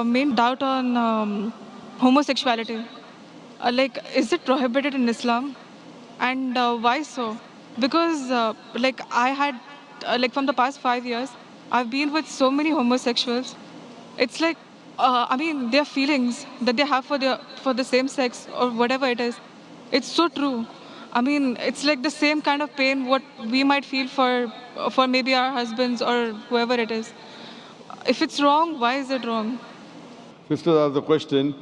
main doubt on homosexuality. Is it prohibited in Islam? And why so? Because, I had, from the past 5 years, I've been with so many homosexuals. It's like, their feelings that they have for the same sex or whatever it is, it's so true. It's like the same kind of pain what we might feel for maybe our husbands or whoever it is. If it's wrong, why is it wrong? Sisters asked the question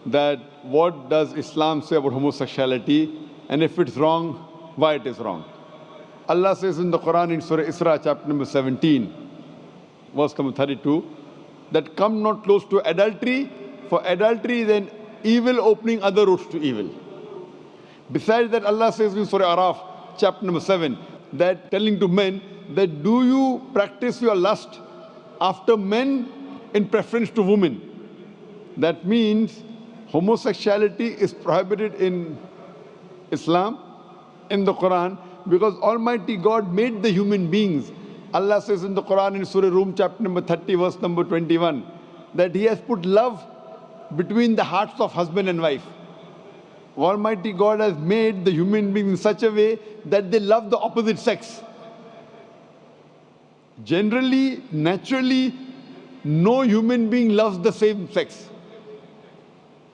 that what does Islam say about homosexuality, and if it's wrong, why it is wrong. Allah says in the Quran in Surah Isra chapter number 17, verse number 32, that come not close to adultery, for adultery is an evil opening other roads to evil. Besides that, Allah says in Surah Araf chapter number 7, that telling to men that do you practice your lust after men in preference to women. That means homosexuality is prohibited in Islam, in the Quran, because Almighty God made the human beings. Allah says in the Quran in Surah Rum chapter number 30 verse number 21 that He has put love between the hearts of husband and wife. Almighty God has made the human beings in such a way that they love the opposite sex. Generally, naturally, no human being loves the same sex.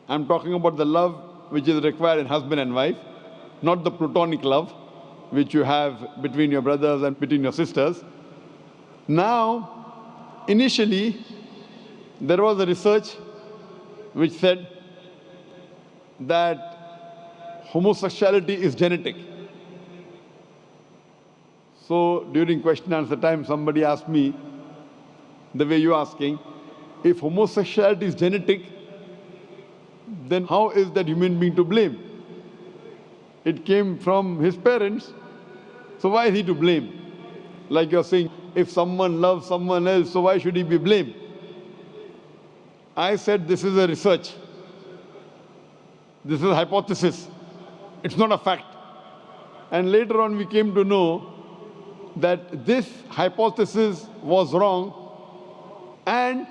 I'm talking about the love which is required in husband and wife, not the platonic love which you have between your brothers and between your sisters. Now, initially, there was a research which said that homosexuality is genetic. So during question and answer time, somebody asked me, the way you're asking, if homosexuality is genetic, then how is that human being to blame? It came from his parents, so why is he to blame? Like you're saying, if someone loves someone else, so why should he be blamed? I said this is a research. This is a hypothesis. It's not a fact. And later on we came to know that this hypothesis was wrong, and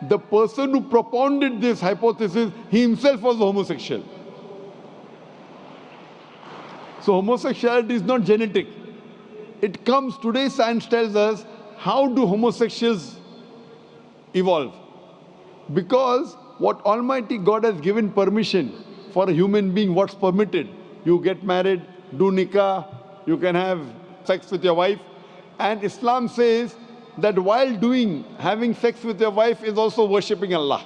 the person who propounded this hypothesis, he himself was a homosexual. So homosexuality is not genetic. It comes, today science tells us, how do homosexuals evolve? Because what Almighty God has given permission for a human being, what's permitted. You get married, do nikah, you can have sex with your wife. And Islam says that while having sex with your wife is also worshipping Allah.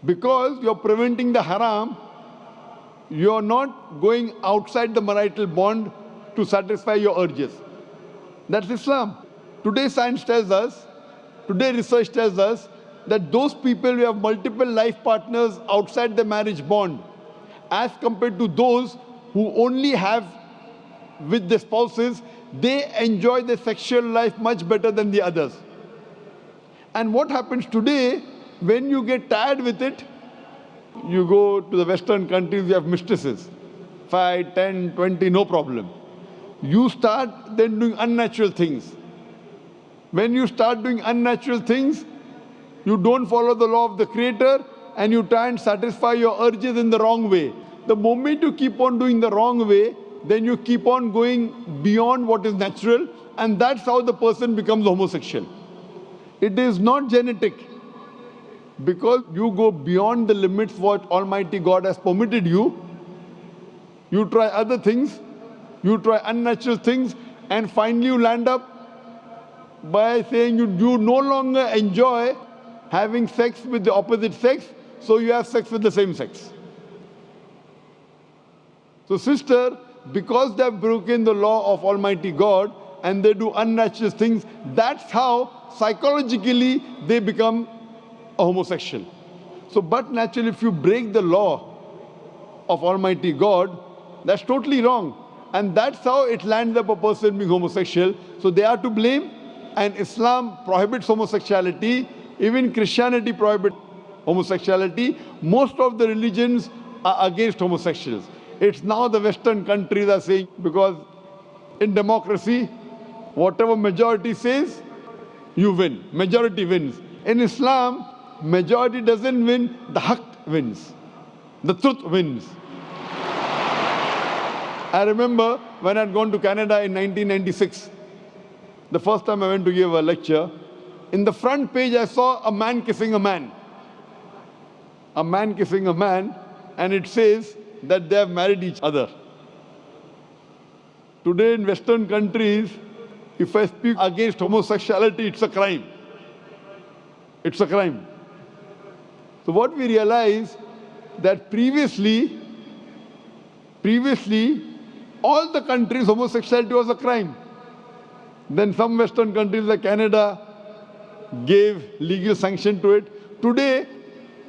Because you're preventing the haram, you're not going outside the marital bond to satisfy your urges. That's Islam. Today science tells us, today research tells us that those people who have multiple life partners outside the marriage bond, as compared to those who only have with the spouses, they enjoy their sexual life much better than the others. And what happens today, when you get tired with it, you go to the Western countries, you have mistresses. 5, 10, 20, no problem. You start then doing unnatural things. When you start doing unnatural things, you don't follow the law of the Creator and you try and satisfy your urges in the wrong way. The moment you keep on doing the wrong way, then you keep on going beyond what is natural, and that's how the person becomes homosexual. It is not genetic. Because you go beyond the limits what Almighty God has permitted you, you try other things, you try unnatural things, and finally you land up by saying you no longer enjoy having sex with the opposite sex, so you have sex with the same sex. So sister, because they have broken the law of Almighty God and they do unnatural things, that's how psychologically they become a homosexual. So, but naturally, if you break the law of Almighty God, that's totally wrong. And that's how it lands up a person being homosexual. So they are to blame, and Islam prohibits homosexuality. Even Christianity prohibits homosexuality. Most of the religions are against homosexuals. It's now the Western countries are saying, because in democracy, whatever majority says, you win. Majority wins. In Islam, majority doesn't win, the haqq wins. The truth wins. I remember when I'd gone to Canada in 1996, the first time I went to give a lecture, in the front page I saw a man kissing a man. A man kissing a man, and it says that they have married each other. Today in Western countries, if I speak against homosexuality, it's a crime. It's a crime. So what we realize that previously, all the countries, homosexuality was a crime. Then some Western countries like Canada gave legal sanction to it. Today,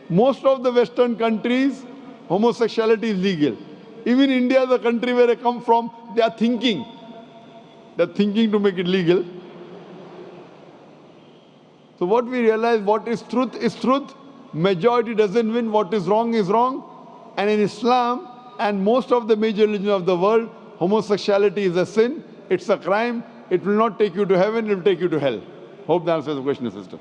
most of the Western countries, homosexuality is legal. Even India, the country where I come from, they are thinking. They're thinking to make it legal. So what we realize, what is truth. Majority doesn't win. What is wrong is wrong. And in Islam and most of the major religions of the world, homosexuality is a sin. It's a crime. It will not take you to heaven. It will take you to hell. Hope that answers the question, sister.